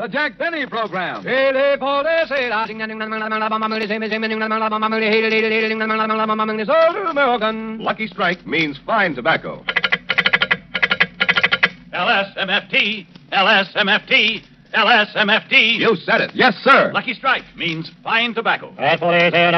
The Jack Benny Program. Lucky Strike means fine tobacco. LSMFT, LSMFT, LSMFT. You said it. Yes, sir. Lucky Strike means fine tobacco. At 49,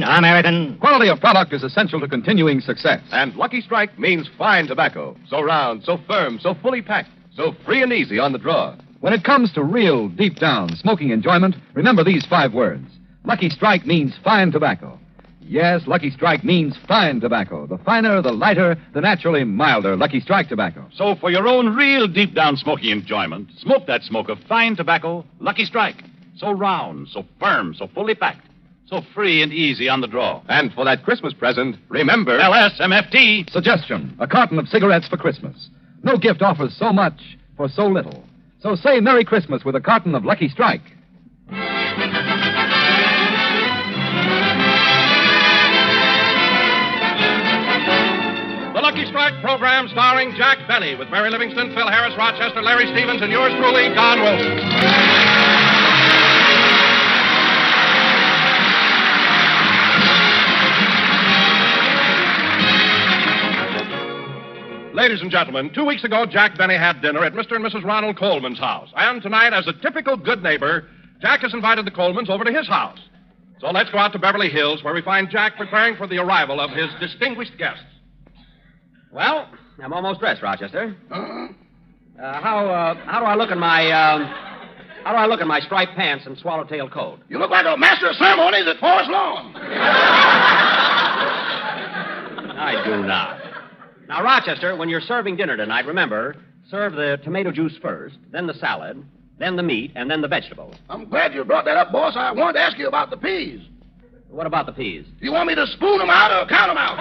American. Quality of product is essential to continuing success. And Lucky Strike means fine tobacco. So round, so firm, so fully packed, so free and easy on the draw. When it comes to real, deep-down smoking enjoyment, remember these 5 words. Lucky Strike means fine tobacco. Yes, Lucky Strike means fine tobacco. The finer, the lighter, the naturally milder Lucky Strike tobacco. So for your own real deep-down smoking enjoyment, smoke that smoke of fine tobacco, Lucky Strike. So round, so firm, so fully packed, so free and easy on the draw. And for that Christmas present, remember... LSMFT. Suggestion, a carton of cigarettes for Christmas. No gift offers so much for so little. So say Merry Christmas with a carton of Lucky Strike. The Lucky Strike program starring Jack Benny with Mary Livingston, Phil Harris, Rochester, Larry Stevens, and yours truly, Don Wilson. Ladies and gentlemen, 2 weeks ago, Jack Benny had dinner at Mr. and Mrs. Ronald Colman's house. And tonight, as a typical good neighbor, Jack has invited the Colmans over to his house. So let's go out to Beverly Hills, where we find Jack preparing for the arrival of his distinguished guests. Well, I'm almost dressed, Rochester. How do I look in my how do I look in my striped pants and swallowtail coat? You look like a master of ceremonies at Forest Lawn. I do not. Now, Rochester, when you're serving dinner tonight, remember, serve the tomato juice first, then the salad, then the meat, and then the vegetables. I'm glad you brought that up, boss. I wanted to ask you about the peas. What about the peas? You want me to spoon them out or count them out?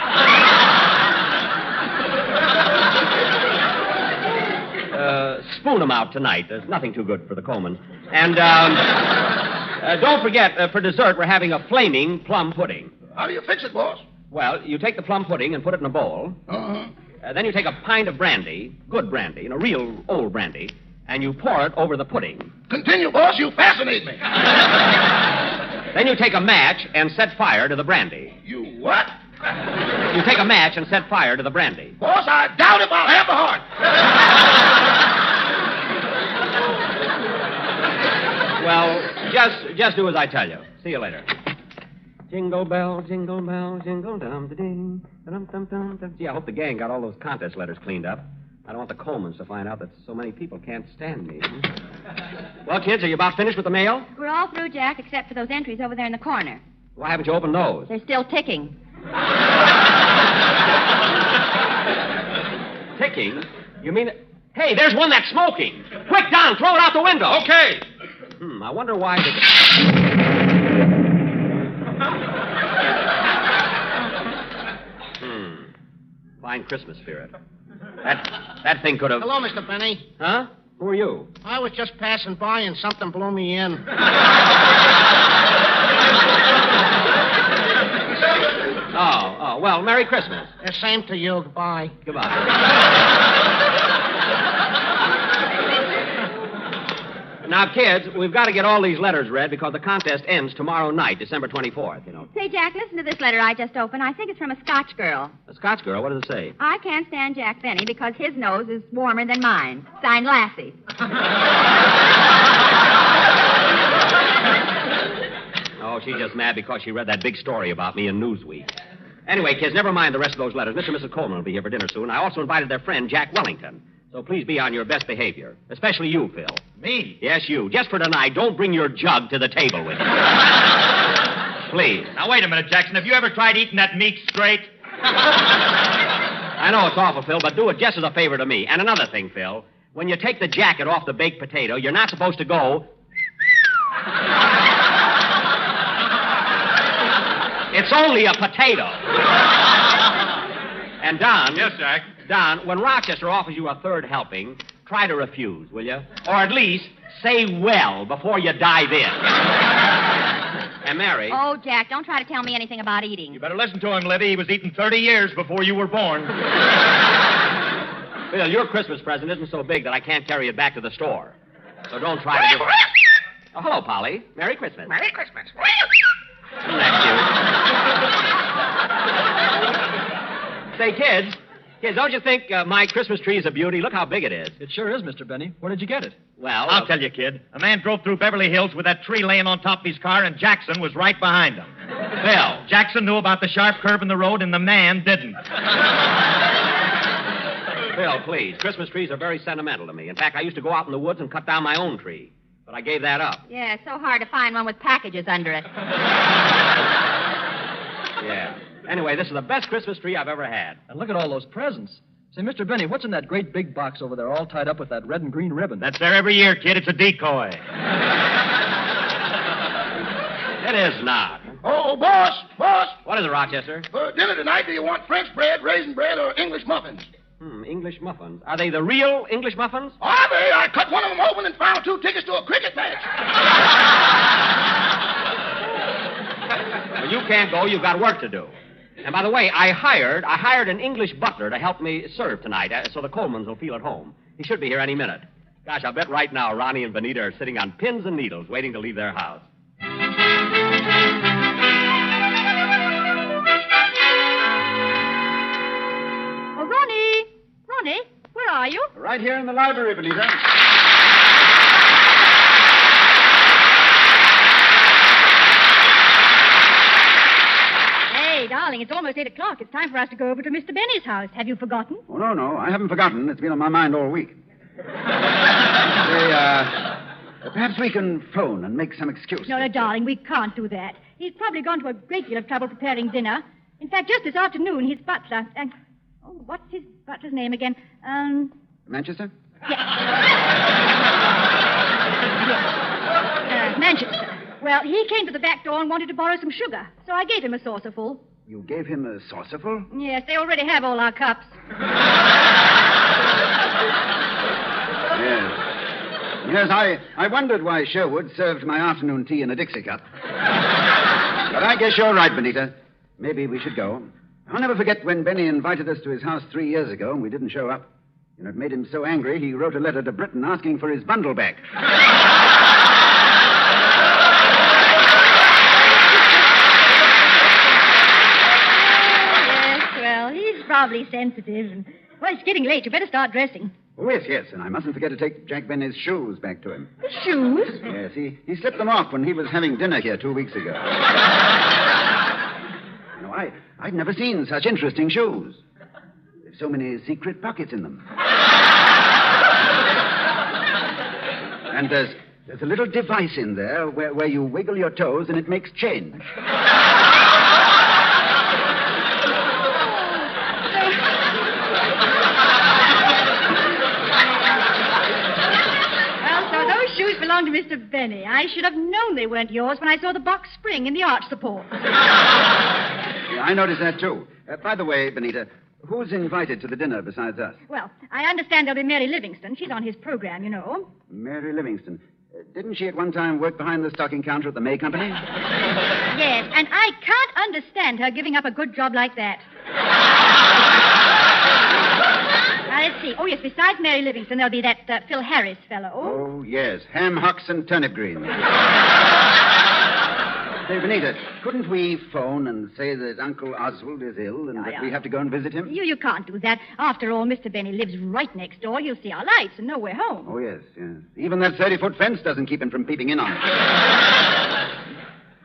Spoon them out tonight. There's nothing too good for the Colmans. And don't forget, for dessert, we're having a flaming plum pudding. How do you fix it, boss? Well, you take the plum pudding and put it in a bowl. Then you take a pint of brandy, good brandy, real old brandy, and you pour it over the pudding. Continue, boss. You fascinate me. Then you take a match and set fire to the brandy. You what? You take a match and set fire to the brandy. Boss, I doubt if I'll have the heart. Well, just do as I tell you. See you later. Jingle bell, jingle dum da ding, dum dum dum dum. Gee, I hope the gang got all those contest letters cleaned up. I don't want the Colmans to find out that so many people can't stand me. Well, kids, are you about finished with the mail? We're all through, Jack, except for those entries over there in the corner. Why haven't you opened those? They're still ticking. Ticking? You mean... Hey, there's one that's smoking. Quick, Don, throw it out the window. Okay. I wonder why they... Fine Christmas spirit. That thing could have... Hello, Mr. Benny. Huh? Who are you? I was just passing by and something blew me in. Oh, well, Merry Christmas. Same to you. Goodbye. Goodbye. Now, kids, we've got to get all these letters read because the contest ends tomorrow night, December 24th, Say, Jack, listen to this letter I just opened. I think it's from a Scotch girl. A Scotch girl? What does it say? I can't stand Jack Benny because his nose is warmer than mine. Signed, Lassie. Oh, she's just mad because she read that big story about me in Newsweek. Anyway, kids, never mind the rest of those letters. Mr. and Mrs. Colman will be here for dinner soon. I also invited their friend, Jack Wellington. So please be on your best behavior. Especially you, Phil. Me? Yes, you. Just for tonight, don't bring your jug to the table with you. Please. Now, wait a minute, Jackson. Have you ever tried eating that meat straight? I know it's awful, Phil, but do it just as a favor to me. And another thing, Phil. When you take the jacket off the baked potato, you're not supposed to go... It's only a potato. And Don... Yes, Jack? Don, when Rochester offers you a third helping, try to refuse, will you? Or at least say well before you dive in. And Mary... Oh, Jack, don't try to tell me anything about eating. You better listen to him, Liddy. He was eating 30 years before you were born. Bill, your Christmas present isn't so big that I can't carry it back to the store. So don't try to do... Oh, hello, Polly. Merry Christmas. Merry Christmas. Isn't that cute? Say, kids, don't you think my Christmas tree is a beauty? Look how big it is. It sure is, Mr. Benny. Where did you get it? Well, I'll tell you, kid. A man drove through Beverly Hills with that tree laying on top of his car, and Jackson was right behind him. Bill. Jackson knew about the sharp curve in the road, and the man didn't. Bill, please. Christmas trees are very sentimental to me. In fact, I used to go out in the woods and cut down my own tree. But I gave that up. Yeah, it's so hard to find one with packages under it. Yeah. Anyway, this is the best Christmas tree I've ever had. And look at all those presents. Say, Mr. Benny, what's in that great big box over there all tied up with that red and green ribbon? That's there every year, kid. It's a decoy. It is not. Oh, boss. What is it, Rochester? For dinner tonight, do you want French bread, raisin bread, or English muffins? English muffins. Are they the real English muffins? Are they? I cut one of them open and found 2 tickets to a cricket match. Well, you can't go. You've got work to do. And by the way, I hired an English butler to help me serve tonight, so the Colmans will feel at home. He should be here any minute. Gosh, I bet right now Ronnie and Benita are sitting on pins and needles waiting to leave their house. Oh, Ronnie, where are you? Right here in the library, Benita. Hey, darling, it's almost 8 o'clock. It's time for us to go over to Mr. Benny's house. Have you forgotten? Oh, no, I haven't forgotten. It's been on my mind all week. Perhaps we can phone and make some excuse. No, darling, we can't do that. He's probably gone to a great deal of trouble preparing dinner. In fact, just this afternoon, his butler... what's his butler's name again? Manchester? Manchester. Well, he came to the back door and wanted to borrow some sugar, so I gave him a saucerful. You gave him a saucerful? Yes, they already have all our cups. Yes, I wondered why Sherwood served my afternoon tea in a Dixie cup. But I guess you're right, Benita. Maybe we should go. I'll never forget when Benny invited us to his house 3 years ago and we didn't show up. You know, it made him so angry he wrote a letter to Britain asking for his bundle back. Yes, well, he's probably sensitive. Well, it's getting late. You better start dressing. Oh, yes, and I mustn't forget to take Jack Benny's shoes back to him. His shoes? Yes, he slipped them off when he was having dinner here 2 weeks ago. You know, I've never seen such interesting shoes. There's so many secret pockets in them. And there's a little device in there where you wiggle your toes and it makes change. Shoes belong to Mr. Benny. I should have known they weren't yours when I saw the box spring in the arch support. Yeah, I noticed that, too. By the way, Benita, who's invited to the dinner besides us? Well, I understand there'll be Mary Livingston. She's on his program, you know. Mary Livingston. Didn't she at one time work behind the stocking counter at the May Company? Yes, and I can't understand her giving up a good job like that. Now, let's see. Oh, yes, besides Mary Livingston, there'll be that Phil Harris fellow. Oh, yes. Ham hocks and turnip greens. Say, Benita, couldn't we phone and say that Uncle Oswald is ill and that we have to go and visit him? You can't do that. After all, Mr. Benny lives right next door. He'll see our lights and know we're home. Oh, yes. Even that 30-foot fence doesn't keep him from peeping in on it.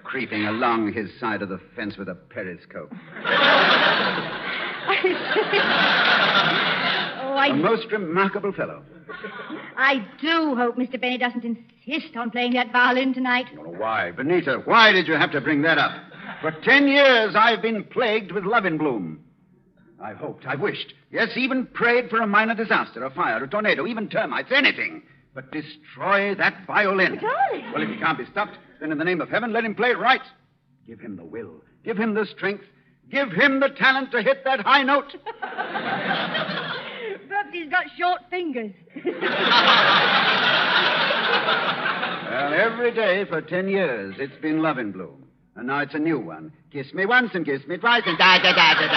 Creeping along his side of the fence with a periscope. A most remarkable fellow. I do hope Mr. Benny doesn't insist on playing that violin tonight. Oh, why, Benita, why did you have to bring that up? For 10 years, I've been plagued with love in bloom. I've hoped, I've wished, yes, even prayed for a minor disaster, a fire, a tornado, even termites, anything. But destroy that violin. But darling. Well, if he can't be stopped, then in the name of heaven, let him play it right. Give him the will. Give him the strength. Give him the talent to hit that high note. Perhaps he's got short fingers. Well, every day for 10 years, it's been love in bloom. And now it's a new one. Kiss me once and kiss me twice and da-da-da-da-da.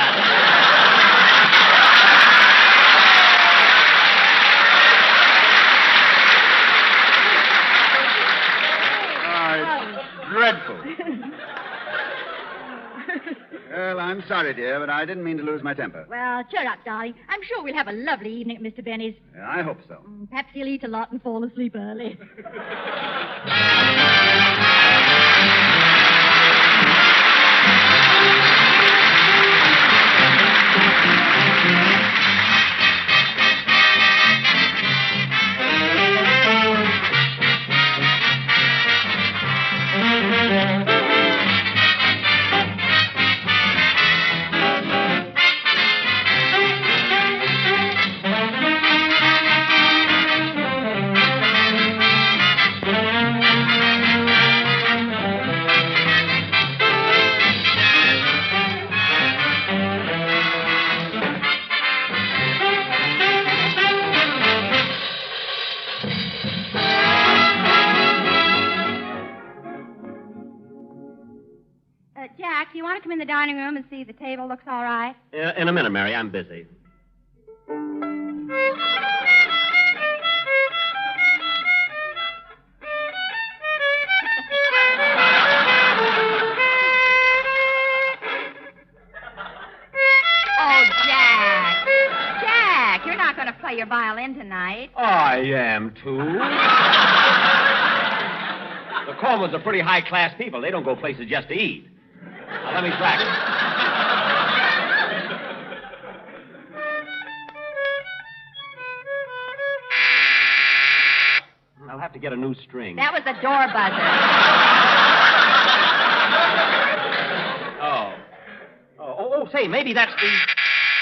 I'm sorry, dear, but I didn't mean to lose my temper. Well, cheer up, darling. I'm sure we'll have a lovely evening at Mr. Benny's. I hope so. Perhaps he'll eat a lot and fall asleep early. Jack, do you want to come in the dining room and see if the table looks all right? In a minute, Mary. I'm busy. Oh, Jack. Jack, you're not going to play your violin tonight. I am, too. The Colmans are pretty high-class people. They don't go places just to eat. Now, let me practice. I'll have to get a new string. That was the door buzzer. Oh, say, maybe that's the...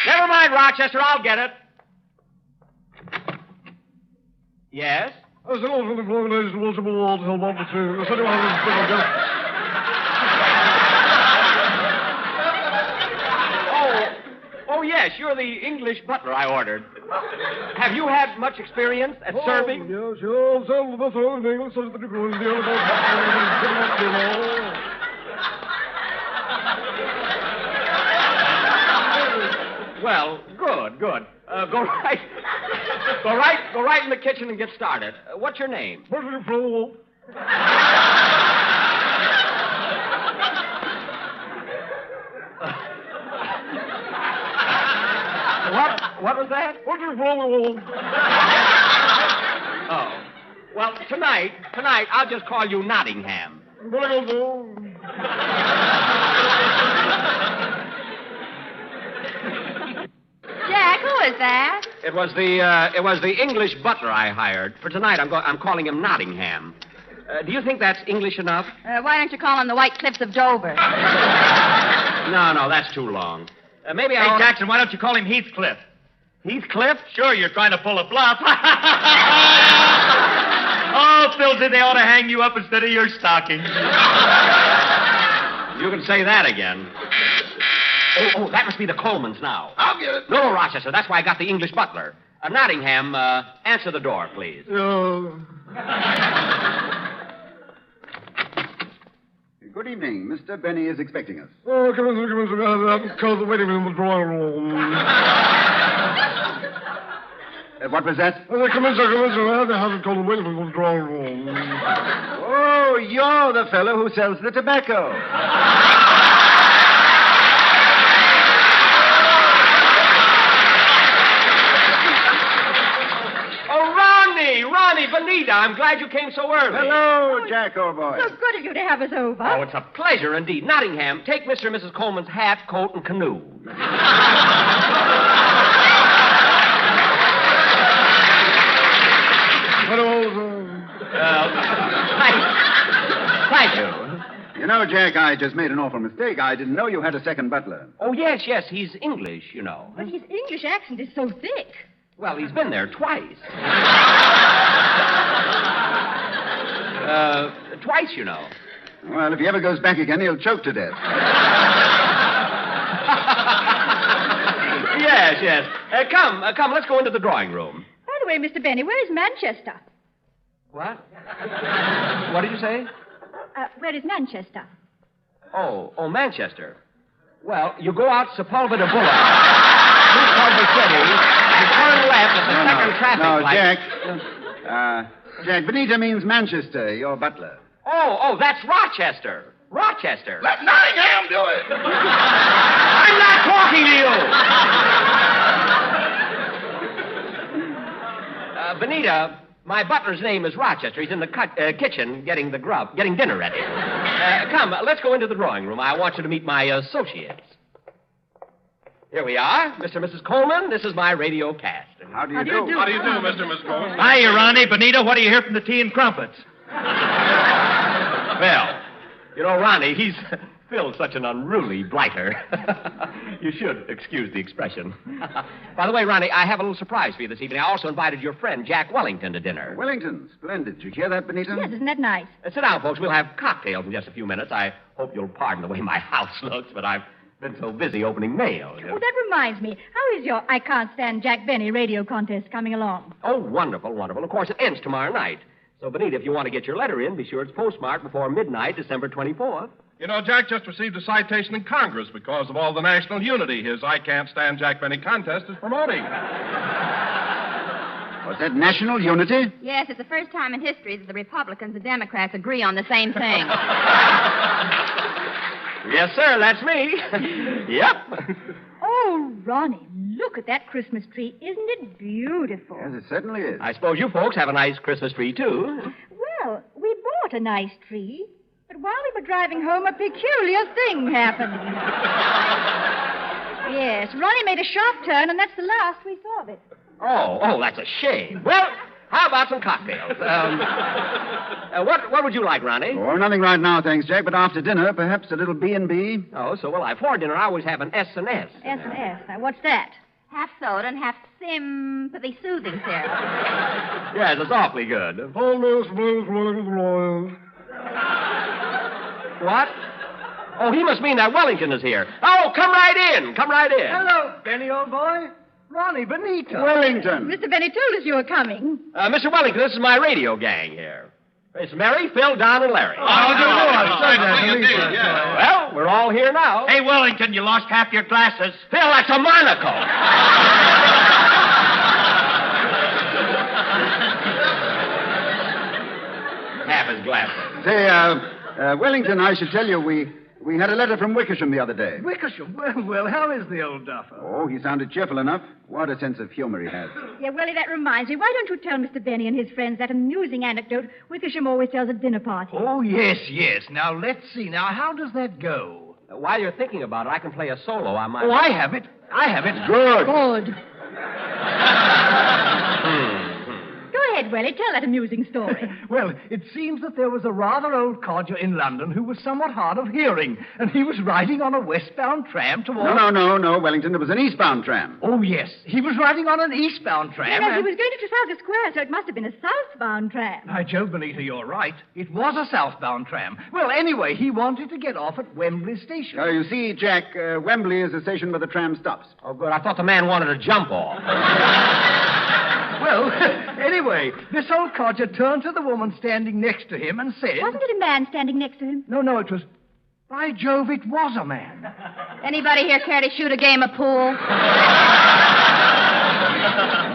Never mind, Rochester, I'll get it. Yes? Oh, yes, you're the English butler I ordered. Have you had much experience at serving? Yes. Well, good. Go right in the kitchen and get started. What's your name? What was that? Oh. Well, tonight, I'll just call you Nottingham. Jack, who is that? It was the English butler I hired. For tonight, I'm calling him Nottingham. Do you think that's English enough? Why don't you call him the White Cliffs of Dover? No, that's too long. Maybe Hey, Jackson, why don't you call him Heathcliff? Heathcliff? Sure, you're trying to pull a bluff. Oh, Philsy, they ought to hang you up instead of your stocking. You can say that again. Oh, that must be the Colmans now. I'll get it. No, Rochester, that's why I got the English butler. Nottingham, answer the door, please. Good evening. Mr. Benny is expecting us. Oh, come in, sir. Call the waiting room in the drawing room. What was that? Come in, sir. They haven't called the waiting room in the drawing room. Oh, you're the fellow who sells the tobacco. Ronnie, Benita, I'm glad you came so early. Hello, Jack, old boy. So good of you to have us over. Oh, it's a pleasure indeed. Nottingham, take Mr. and Mrs. Colman's hat, coat, and canoe. Thank you. You know, Jack, I just made an awful mistake. I didn't know you had a second butler. Oh, yes, he's English, you know. But his English accent is so thick. Well, he's been there twice. Twice, you know. Well, if he ever goes back again, he'll choke to death. Yes. Come, let's go into the drawing room. By the way, Mr. Benny, where is Manchester? What? What did you say? Where is Manchester? Oh, Manchester. Well, you go out Sepulveda Boulevard. Through Culver City. You turn left at the second traffic light. Jack, Benita means Manchester, your butler. Oh, that's Rochester. Rochester. Let Nottingham do it. I'm not talking to you. Benita, my butler's name is Rochester. He's in the kitchen getting dinner ready. Come, let's go into the drawing room. I want you to meet my associates. Here we are. Mr. and Mrs. Colman, this is my radio cast. How do you do? How do you do, Mr. and Miss Coleman? Hiya, Ronnie. Benita, what do you hear from the tea and crumpets? Well, you know, Ronnie, he's Phil's such an unruly blighter. You should excuse the expression. By the way, Ronnie, I have a little surprise for you this evening. I also invited your friend, Jack Wellington, to dinner. Wellington, splendid. Did you hear that, Benita? Yes, isn't that nice? Sit down, folks. We'll have cocktails in just a few minutes. I hope you'll pardon the way my house looks, but I've been so busy opening mail. Oh, that reminds me. How is your I Can't Stand Jack Benny radio contest coming along? Oh, wonderful, wonderful. Of course, it ends tomorrow night. So, Benita, if you want to get your letter in, be sure it's postmarked before midnight, December 24th. You know, Jack just received a citation in Congress because of all the national unity his I Can't Stand Jack Benny contest is promoting. Was that national unity? Yes, it's the first time in history that the Republicans and Democrats agree on the same thing. Yes, sir, that's me. Yep. Oh, Ronnie, look at that Christmas tree. Isn't it beautiful? Yes, it certainly is. I suppose you folks have a nice Christmas tree, too. Well, we bought a nice tree, but while we were driving home, a peculiar thing happened. Yes, Ronnie made a sharp turn, and that's the last we saw of it. Oh, that's a shame. Well, how about some cocktails? What would you like, Ronnie? Oh, nothing right now, thanks, Jack, but after dinner, perhaps a little B&B. Oh, so will I. For dinner, I always have an S&S. S&S. Now, what's that? Half soda and half sympathy soothing syrup. Yes, it's awfully good. What? Oh, he must mean that Wellington is here. Oh, come right in. Come right in. Hello, Benny, old boy. Ronnie, Benita. Wellington. Mr. Benny told us you were coming. Mr. Wellington, this is my radio gang here. It's Mary, Phil, Don, and Larry. Well, we're all here now. Hey, Wellington, you lost half your glasses. Phil, that's a monocle. Half his glasses. Say, Wellington, I should tell you, we had a letter from Wickersham the other day. Wickersham. Well, how is the old duffer? Oh, he sounded cheerful enough. What a sense of humor he has. Yeah, Wellie, that reminds me. Why don't you tell Mr. Benny and his friends that amusing anecdote Wickersham always tells at dinner parties? Oh, yes. Now, let's see. Now, how does that go? While you're thinking about it, I can play a solo on my... Oh, I have it. Good. Good. Go ahead, Wellie. Tell that amusing story. Well, it seems that there was a rather old codger in London who was somewhat hard of hearing, and he was riding on a westbound tram toward... No, Wellington. It was an eastbound tram. Oh, yes. He was riding on an eastbound tram. He was going to Trafalgar Square, so it must have been a southbound tram. By Jove, Benita, you're right. It was a southbound tram. Well, anyway, he wanted to get off at Wembley Station. You see, Jack, Wembley is the station where the tram stops. Oh, good. I thought the man wanted to jump off. Well, anyway, this old codger turned to the woman standing next to him and said... Wasn't it a man standing next to him? No, it was... By Jove, it was a man. Anybody here care to shoot a game of pool?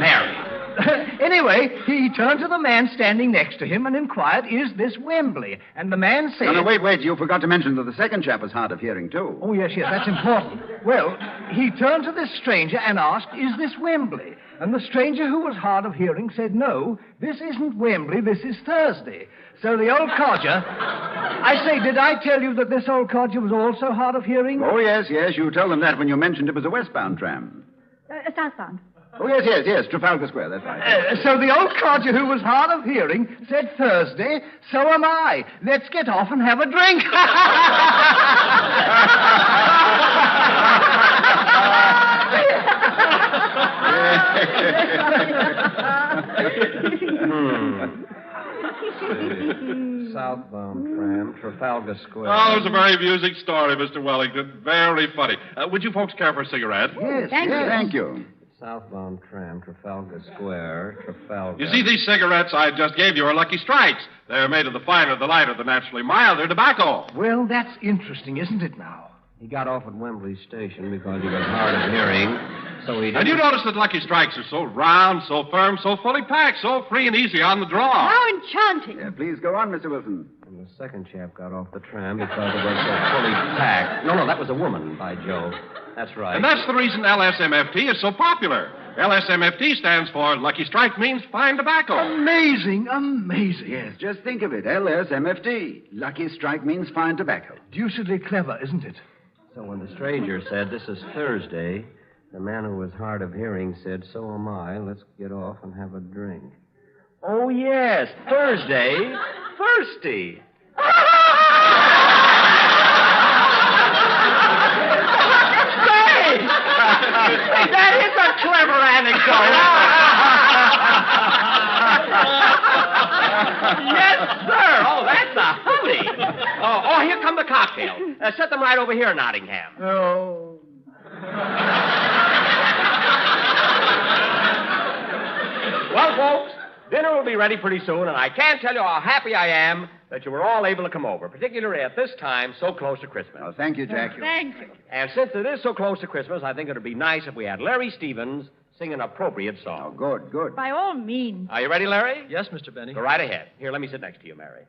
Mary. Anyway, he turned to the man standing next to him and inquired, is this Wembley? And the man said... No, wait. You forgot to mention that the second chap was hard of hearing, too. Oh, yes, that's important. Well, he turned to this stranger and asked, is this Wembley? And the stranger, who was hard of hearing, said, no, this isn't Wembley, this is Thursday. So the old codger... I say, did I tell you that this old codger was also hard of hearing? Oh, yes, you told them that when you mentioned it was a westbound tram. Southbound. Oh, yes, Trafalgar Square, that's right. So the old codger who was hard of hearing said Thursday, so am I. Let's get off and have a drink. Southbound tram, Trafalgar Square. Oh, it was a very amusing story, Mr. Wellington. Very funny. Would you folks care for a cigarette? Yes, thank you. Southbound tram, Trafalgar Square, Trafalgar. You see, these cigarettes I just gave you are Lucky Strikes. They're made of the finer, the lighter, the naturally milder tobacco. Well, that's interesting, isn't it now? He got off at Wembley Station because he was hard of hearing, so he didn't... And you notice that Lucky Strikes are so round, so firm, so fully packed, so free and easy on the draw. How enchanting. Please go on, Mr. Wilson. From the second chap got off the tram because it was so fully packed. No, that was a woman, by Jove. That's right. And that's the reason LSMFT is so popular. LSMFT stands for Lucky Strike means fine tobacco. Amazing, amazing. Yes, just think of it. LSMFT. Lucky Strike means fine tobacco. Deucedly clever, isn't it? So when the stranger said, "This is Thursday," the man who was hard of hearing said, "So am I. Let's get off and have a drink." Oh, yes, Thursday. Thirsty. That is a clever anecdote. Yes, sir. Oh, that's a hootie. Oh, here come the cocktails. Set them right over here, Nottingham. Oh. Well, folks, dinner will be ready pretty soon, and I can't tell you how happy I am that you were all able to come over, particularly at this time so close to Christmas. Oh, thank you, Jack. Thank you. And since it is so close to Christmas, I think it would be nice if we had Larry Stevens sing an appropriate Oh, song. good, good. By all means. Are you ready, Larry? Yes, Mr. Benny. Go right ahead. Here, let me sit next to you, Mary.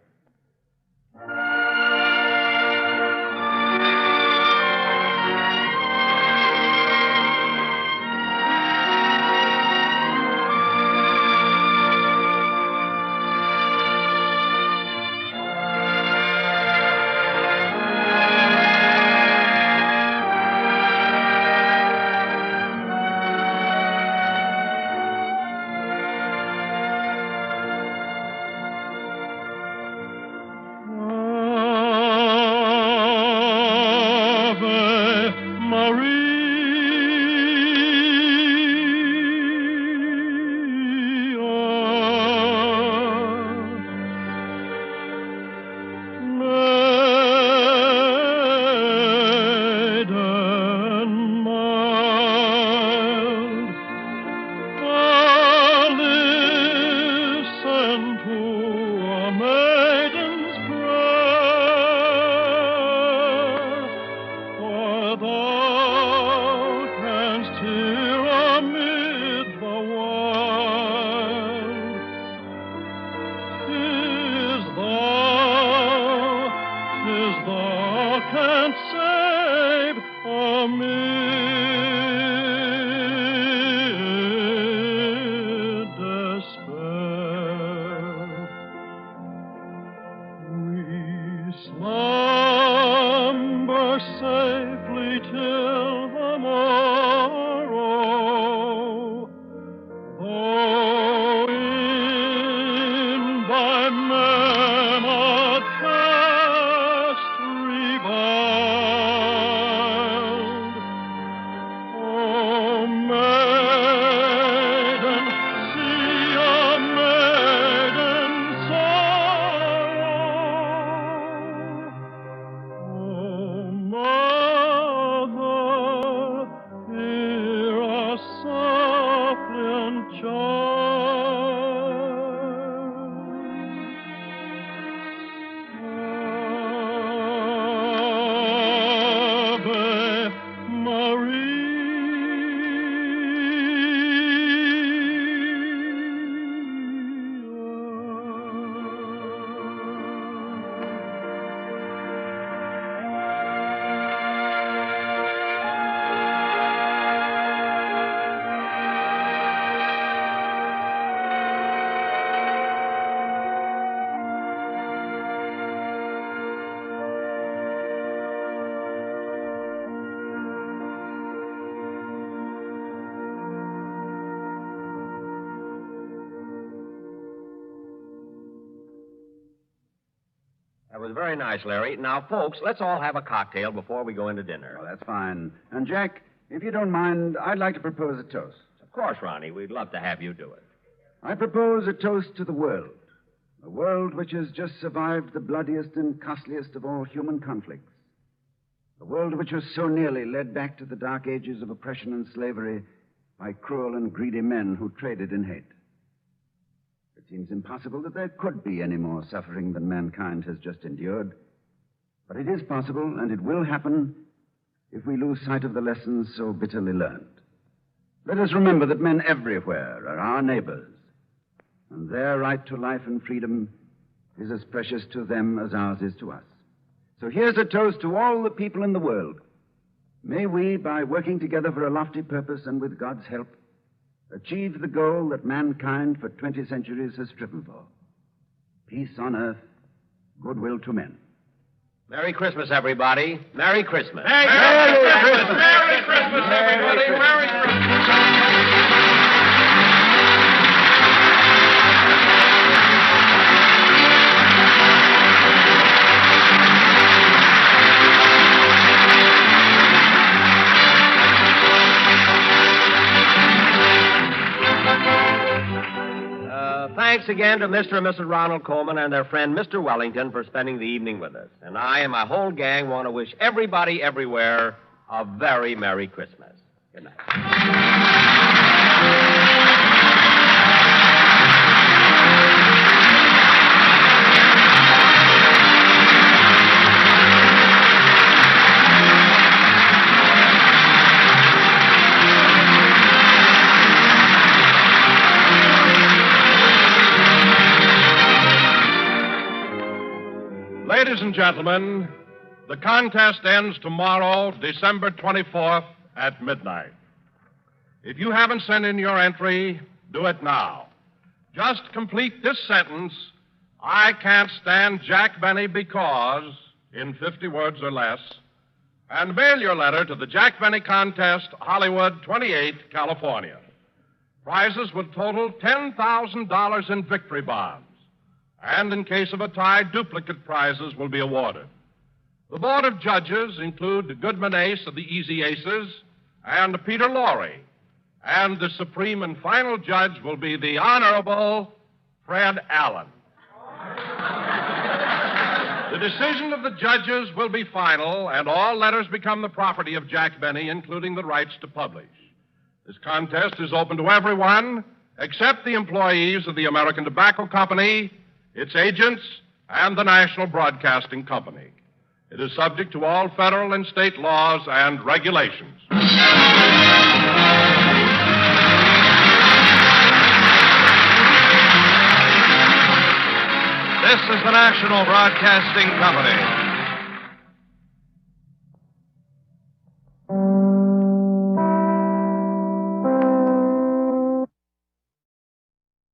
That was very nice, Larry. Now, folks, let's all have a cocktail before we go into dinner. Oh, that's fine. And, Jack, if you don't mind, I'd like to propose a toast. Of course, Ronnie. We'd love to have you do it. I propose a toast to the world. A world which has just survived the bloodiest and costliest of all human conflicts. A world which was so nearly led back to the dark ages of oppression and slavery by cruel and greedy men who traded in hate. It seems impossible that there could be any more suffering than mankind has just endured. But it is possible, and it will happen if we lose sight of the lessons so bitterly learned. Let us remember that men everywhere are our neighbors, and their right to life and freedom is as precious to them as ours is to us. So here's a toast to all the people in the world. May we, by working together for a lofty purpose and with God's help, achieve the goal that mankind for 20 centuries has striven for. Peace on earth, goodwill to men. Merry Christmas, everybody. Merry Christmas. Merry Christmas! Merry Christmas, everybody! Merry Christmas! Thanks again to Mr. and Mrs. Ronald Colman and their friend, Mr. Wellington, for spending the evening with us. And I and my whole gang want to wish everybody everywhere a very Merry Christmas. Good night. Ladies and gentlemen, the contest ends tomorrow, December 24th at midnight. If you haven't sent in your entry, do it now. Just complete this sentence, I can't stand Jack Benny because, in 50 words or less, and mail your letter to the Jack Benny Contest, Hollywood 28, California. Prizes would total $10,000 in victory bonds. And in case of a tie, duplicate prizes will be awarded. The board of judges include Goodman Ace of the Easy Aces and Peter Lorre. And the supreme and final judge will be the Honorable Fred Allen. The decision of the judges will be final, and all letters become the property of Jack Benny, including the rights to publish. This contest is open to everyone except the employees of the American Tobacco Company, its agents, and the National Broadcasting Company. It is subject to all federal and state laws and regulations. This is the National Broadcasting Company.